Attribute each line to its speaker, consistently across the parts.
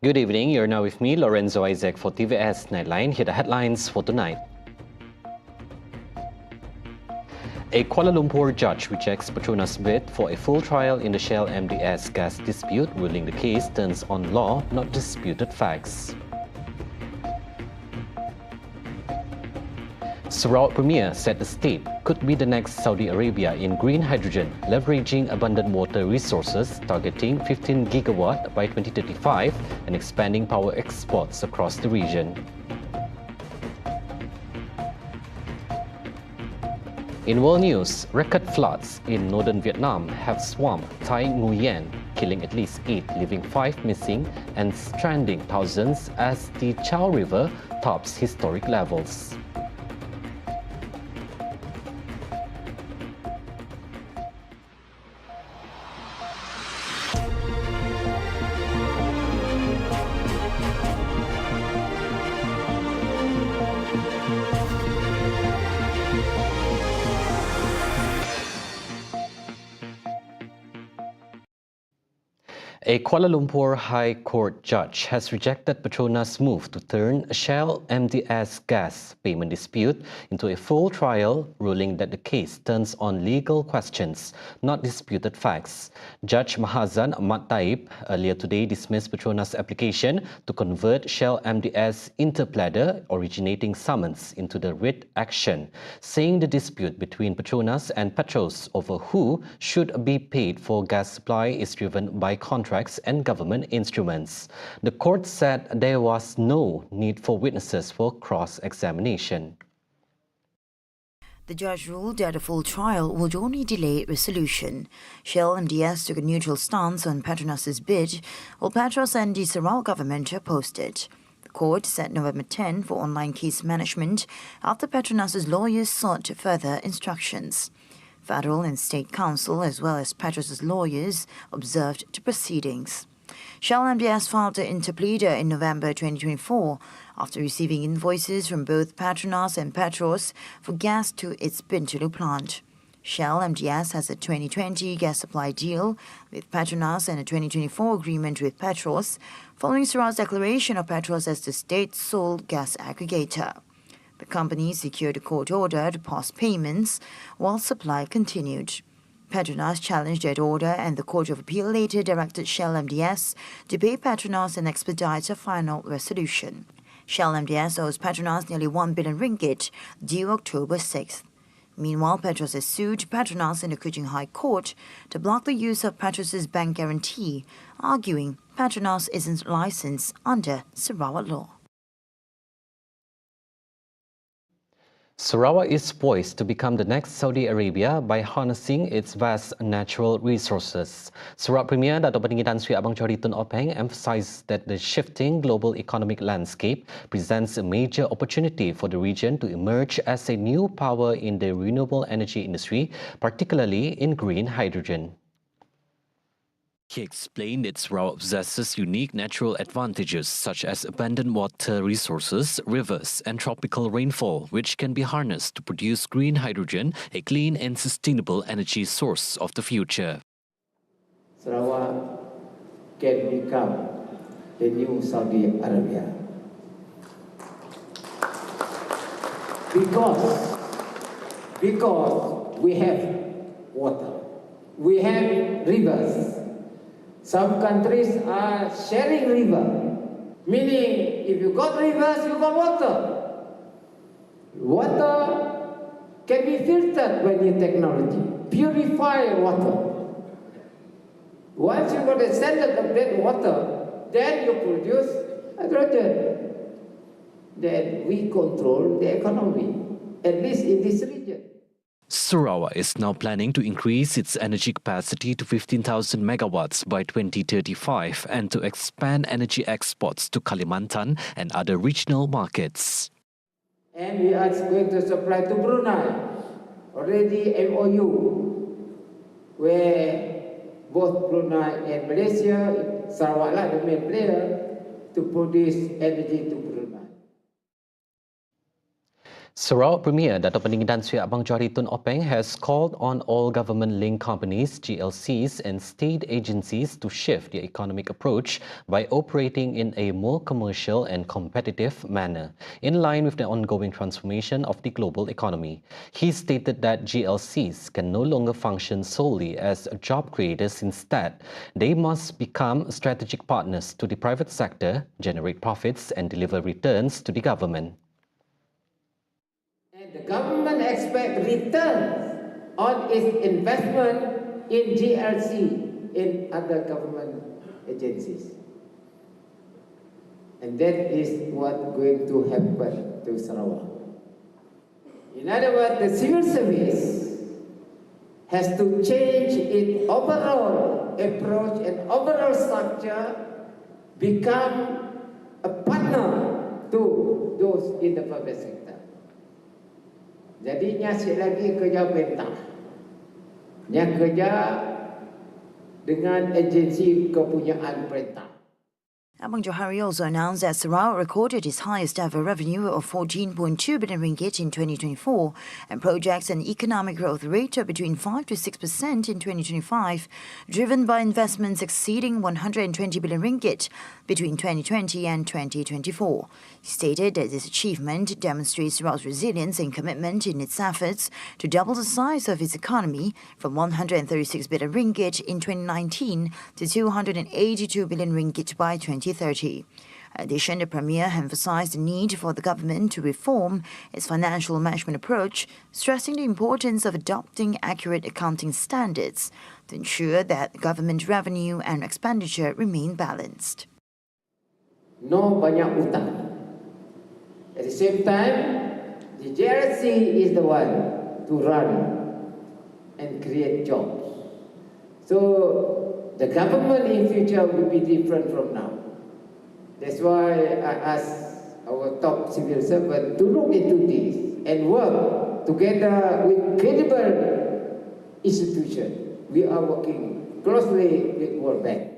Speaker 1: Good evening, you're now with me, Lorenzo Isaac for TVS Nightline. Here are the headlines for tonight. A Kuala Lumpur judge rejects PETRONAS' bid for a full trial in the Shell MDS gas dispute, ruling the case turns on law, not disputed facts. Sarawak Premier said the state could be the next Saudi Arabia in green hydrogen, leveraging abundant water resources, targeting 15 gigawatt by 2035 and expanding power exports across the region. In world news, record floods in northern Vietnam have swamped NGUYEN, killing at least 8, leaving 5 missing and stranding thousands as the Chao River tops historic levels. A Kuala Lumpur High Court judge has rejected PETRONAS' move to turn a Shell MDS gas payment dispute into a full trial, ruling that the case turns on legal questions, not disputed facts. Judge Mahazan Ahmad Taib earlier today dismissed PETRONAS' application to convert Shell MDS interpleader originating summons into the writ action, saying the dispute between PETRONAS and Petros over who should be paid for gas supply is driven by contracts and government instruments. The court said there was no need for witnesses for cross-examination.
Speaker 2: The judge ruled that a full trial would only delay resolution. Shell MDS took a neutral stance on PETRONAS' bid, while Petros and the Sarawak government opposed it. The court set November 10 for online case management after PETRONAS' lawyers sought further instructions. Federal and State Council, as well as Petros' lawyers, observed the proceedings. Shell MDS filed the interpleader in November 2024 after receiving invoices from both PETRONAS and Petros for gas to its Bintulu plant. Shell MDS has a 2020 gas supply deal with PETRONAS and a 2024 agreement with Petros, following Sarawak's declaration of Petros as the state's sole gas aggregator. The company secured a court order to pause payments while supply continued. PETRONAS challenged that order, and the Court of Appeal later directed Shell MDS to pay PETRONAS and expedite a final resolution. Shell MDS owes PETRONAS nearly 1 billion ringgit due October 6th. Meanwhile, Petros has sued PETRONAS in the Kuching High Court to block the use of Petros' bank guarantee, arguing PETRONAS isn't licensed under Sarawak law.
Speaker 1: Sarawak is poised to become the next Saudi Arabia by harnessing its vast natural resources. Sarawak Premier Dato' Petinggi Tan Sri Abang Johari Tun Openg emphasized that the shifting global economic landscape presents a major opportunity for the region to emerge as a new power in the renewable energy industry, particularly in green hydrogen. He explained that Sarawak possesses unique natural advantages such as abundant water resources, rivers and tropical rainfall, which can be harnessed to produce green hydrogen, a clean and sustainable energy source of the future.
Speaker 3: Sarawak can become the new Saudi Arabia. Because we have water, we have rivers. Some countries are sharing river, meaning if you got rivers, you got water. Water can be filtered by new technology, purify water. Once you got a standard of that water, then you produce hydrogen. Then we control the economy, at least in this region.
Speaker 1: Sarawak is now planning to increase its energy capacity to 15,000 megawatts by 2035 and to expand energy exports to Kalimantan and other regional markets.
Speaker 3: And we are going to supply to Brunei, already MOU, where both Brunei and Malaysia, Sarawak lah the main player, to produce energy to Brunei.
Speaker 1: Sarawak Premier Dato' Pening Dan Sri Abang Johari Tun Openg has called on all government-linked companies, GLCs and state agencies to shift their economic approach by operating in a more commercial and competitive manner, in line with the ongoing transformation of the global economy. He stated that GLCs can no longer function solely as job creators. Instead, they must become strategic partners to the private sector, generate profits and deliver returns to the government.
Speaker 3: The government expects returns on its investment in GLC, in other government agencies. And that is what's going to happen to Sarawak. In other words, the civil service has to change its overall approach and overall structure, become a partner to those in the public sector. Jadi nyasik lagi kerja perintah. Yang kerja dengan agensi kepunyaan perintah.
Speaker 2: Abang Johari also announced that Sarawak recorded its highest ever revenue of 14.2 billion ringgit in 2024 and projects an economic growth rate of between 5 to 6% in 2025, driven by investments exceeding 120 billion ringgit between 2020 and 2024. He stated that this achievement demonstrates Sarawak's resilience and commitment in its efforts to double the size of its economy from 136 billion ringgit in 2019 to 282 billion ringgit by 2030. In addition, the Premier emphasised the need for the government to reform its financial management approach, stressing the importance of adopting accurate accounting standards to ensure that government revenue and expenditure remain balanced.
Speaker 3: No banyak utang. At the same time, the JRC is the one to run and create jobs. So the government in future will be different from now. That's why I ask our top civil servant to look into this and work together with credible institutions. We are working closely with World Bank.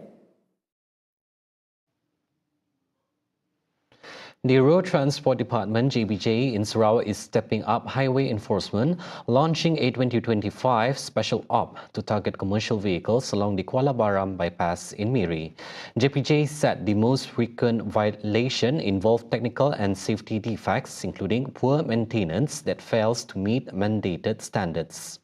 Speaker 1: The Road Transport Department, JBJ, in Sarawak is stepping up highway enforcement, launching a 2025 special op to target commercial vehicles along the Kuala Baram bypass in Miri. JPJ said the most frequent violation involved technical and safety defects, including poor maintenance that fails to meet mandated standards.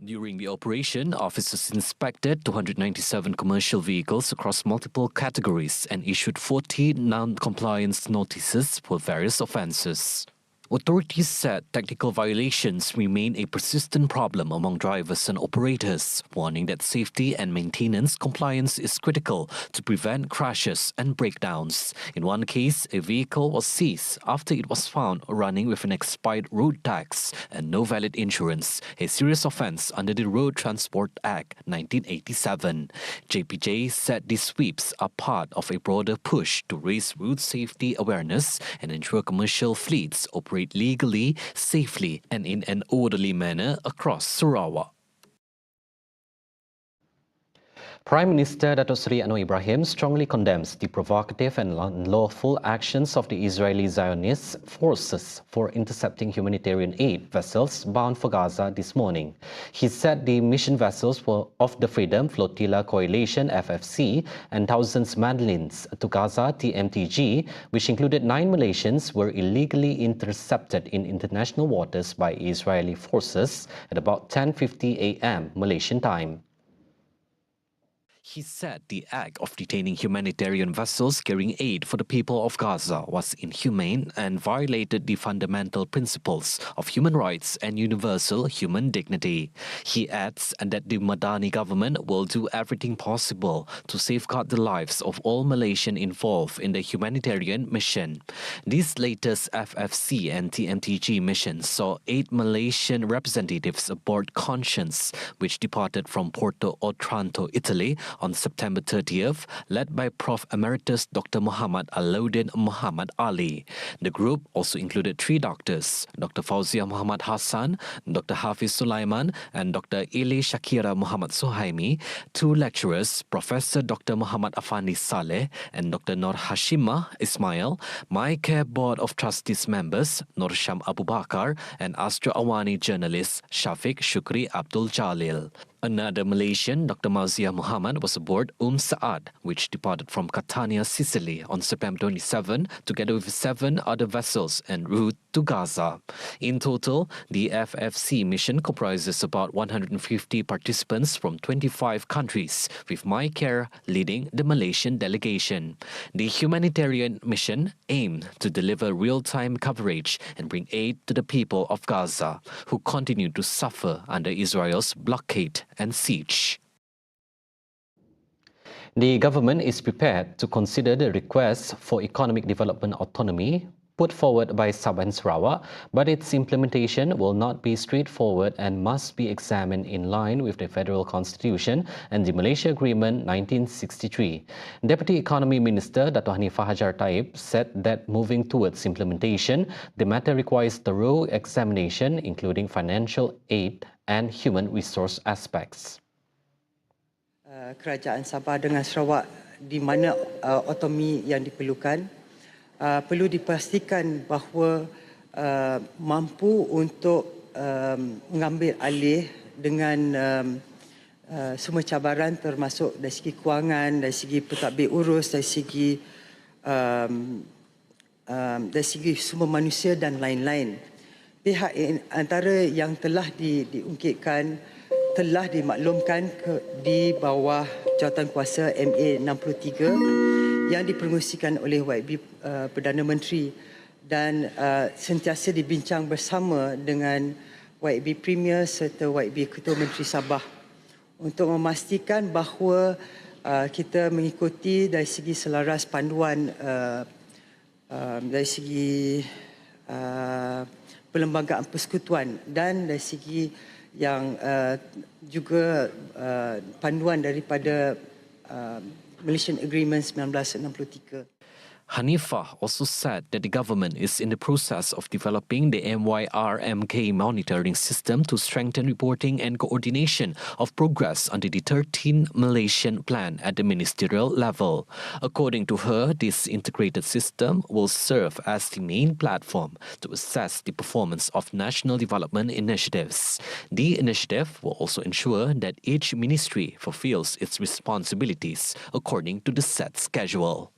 Speaker 1: During the operation, officers inspected 297 commercial vehicles across multiple categories and issued 40 non-compliance notices for various offences. Authorities said technical violations remain a persistent problem among drivers and operators, warning that safety and maintenance compliance is critical to prevent crashes and breakdowns. In one case, a vehicle was seized after it was found running with an expired road tax and no valid insurance, a serious offence under the Road Transport Act 1987. JPJ said these sweeps are part of a broader push to raise road safety awareness and ensure commercial fleets operate legally, safely and in an orderly manner across Sarawak. Prime Minister Dato' Sri Anwar Ibrahim strongly condemns the provocative and unlawful actions of the Israeli Zionist forces for intercepting humanitarian aid vessels bound for Gaza this morning. He said the mission vessels were of the Freedom Flotilla Coalition FFC and thousands Madeleines to Gaza TMTG, which included 9 Malaysians, were illegally intercepted in international waters by Israeli forces at about 10:50 a.m. Malaysian time. He said the act of detaining humanitarian vessels carrying aid for the people of Gaza was inhumane and violated the fundamental principles of human rights and universal human dignity. He adds that the Madani government will do everything possible to safeguard the lives of all Malaysians involved in the humanitarian mission. This latest FFC and TMTG mission saw 8 Malaysian representatives aboard Conscience, which departed from Porto Otranto, Italy, on September 30th, led by Prof. Emeritus Dr. Muhammad Alauddin Muhammad Ali. The group also included 3 doctors, Dr. Fauzia Muhammad Hassan, Dr. Hafiz Sulaiman, and Dr. Ili Shakira Muhammad Suhaimi, 2 lecturers, Professor Dr. Muhammad Afandi Saleh and Dr. Nur Hashimah Ismail, MyCare Board of Trustees members, Nur Sham Abu Bakar, and Astro Awani journalist Shafiq Shukri Abdul Jalil. Another Malaysian, Dr. Mauzia Muhammad, was aboard Saad, which departed from Catania, Sicily on September 27, together with 7 other vessels en route to Gaza. In total, the FFC mission comprises about 150 participants from 25 countries, with MyCare leading the Malaysian delegation. The humanitarian mission aimed to deliver real-time coverage and bring aid to the people of Gaza, who continue to suffer under Israel's blockade and siege. The government is prepared to consider the request for economic development autonomy put forward by Sabah and Sarawak, but its implementation will not be straightforward and must be examined in line with the Federal Constitution and the Malaysia Agreement 1963. Deputy Economy Minister Dato' Hanifah Hajar Taib said that moving towards implementation, the matter requires thorough examination, including financial aid and human resource aspects.
Speaker 4: Kerajaan Sabah dengan Sarawak di mana otonomi yang diperlukan, perlu dipastikan bahawa mampu untuk mengambil alih dengan semua cabaran termasuk dari segi kewangan, dari segi pentadbir urus, dari segi sumber manusia dan lain-lain. Pihak antara yang telah diungkitkan telah dimaklumkan di bawah jawatankuasa MA 63 yang dipromosikan oleh YB Perdana Menteri dan sentiasa dibincang bersama dengan YB Premier serta YB Ketua Menteri Sabah untuk memastikan bahawa kita mengikuti dari segi selaras panduan dari segi perlembagaan persekutuan dan dari segi yang juga panduan daripada Malaysian Agreement 1963.
Speaker 1: Hanifah also said that the government is in the process of developing the MYRMK monitoring system to strengthen reporting and coordination of progress under the 13 Malaysian Plan at the ministerial level. According to her, this integrated system will serve as the main platform to assess the performance of national development initiatives. The initiative will also ensure that each ministry fulfills its responsibilities according to the set schedule.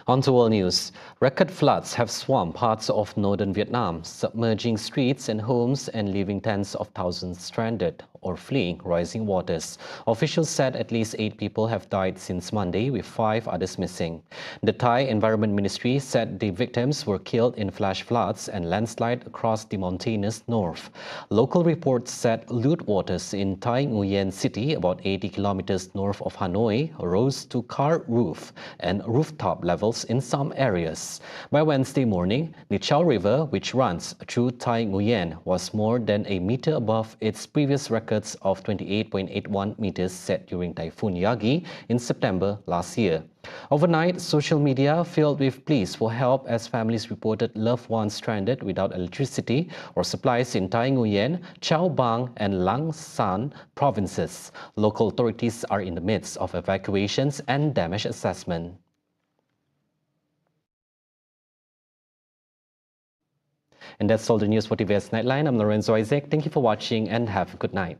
Speaker 1: On to world news. Record floods have swamped parts of northern Vietnam, submerging streets and homes and leaving tens of thousands stranded or fleeing rising waters. Officials said at least 8 people have died since Monday, with 5 others missing. The Thai Environment Ministry said the victims were killed in flash floods and landslide across the mountainous north. Local reports said loot waters in Thai Nguyen city, about 80 kilometers north of Hanoi, rose to car roof and rooftop levels in some areas. By Wednesday morning, the Chao River, which runs through Thai Nguyen, was more than a meter above its previous records of 28.81 meters set during Typhoon Yagi in September last year. Overnight, social media filled with pleas for help as families reported loved ones stranded without electricity or supplies in Thai Nguyen, Chao Bang and Lang San provinces. Local authorities are in the midst of evacuations and damage assessment. And that's all the news for TVS Nightline. I'm Lorenzo Isaac. Thank you for watching and have a good night.